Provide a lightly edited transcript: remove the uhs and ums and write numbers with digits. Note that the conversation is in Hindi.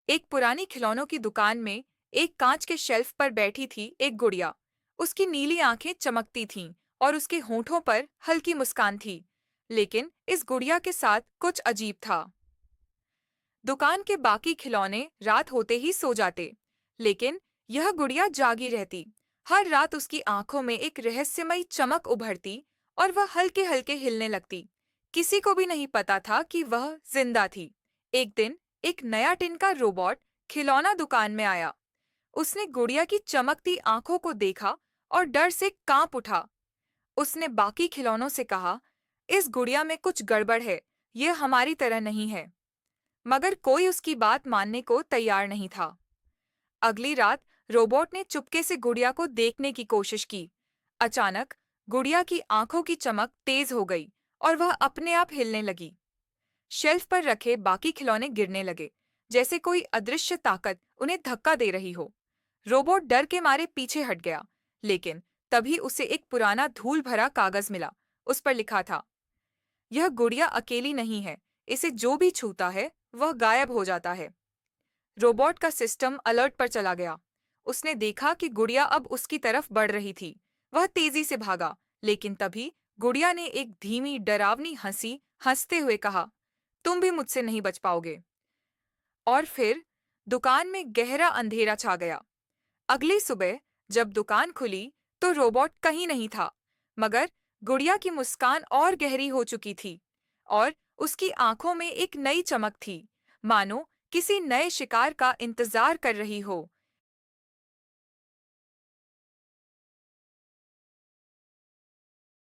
एक पुरानी खिलौनों की दुकान में एक कांच के शेल्फ पर बैठी थी एक गुड़िया। उसकी नीली आंखें चमकती थीं और उसके होठों पर हल्की मुस्कान थी। लेकिन इस गुड़िया के साथ कुछ अजीब था। दुकान के बाकी खिलौने रात होते ही सो जाते, लेकिन यह गुड़िया जागी रहती। हर रात उसकी आंखों में एक रहस्यमयी चमक उभरती और वह हल्के हल्के हिलने लगती। किसी को भी नहीं पता था कि वह जिंदा थी। एक दिन एक नया टिन का रोबोट खिलौना दुकान में आया। उसने गुड़िया की चमकती आंखों को देखा और डर से कांप उठा। उसने बाकी खिलौनों से कहा, इस गुड़िया में कुछ गड़बड़ है, यह हमारी तरह नहीं है। मगर कोई उसकी बात मानने को तैयार नहीं था। अगली रात रोबोट ने चुपके से गुड़िया को देखने की कोशिश की। अचानक गुड़िया की आंखों की चमक तेज हो गई और वह अपने आप हिलने लगी। शेल्फ पर रखे बाकी खिलौने गिरने लगे, जैसे कोई अदृश्य ताकत उन्हें धक्का दे रही हो। रोबोट डर के मारे पीछे हट गया, लेकिन तभी उसे एक पुराना धूल भरा कागज मिला। उस पर लिखा था, यह गुड़िया अकेली नहीं है, इसे जो भी छूता है वह गायब हो जाता है। रोबोट का सिस्टम अलर्ट पर चला गया। उसने देखा कि गुड़िया अब उसकी तरफ बढ़ रही थी। वह तेजी से भागा, लेकिन तभी गुड़िया ने एक धीमी डरावनी हंसी हंसते हुए कहा, तुम भी मुझसे नहीं बच पाओगे। और फिर दुकान में गहरा अंधेरा छा गया। अगली सुबह जब दुकान खुली तो रोबोट कहीं नहीं था, मगर गुड़िया की मुस्कान और गहरी हो चुकी थी और उसकी आंखों में एक नई चमक थी, मानो किसी नए शिकार का इंतजार कर रही हो।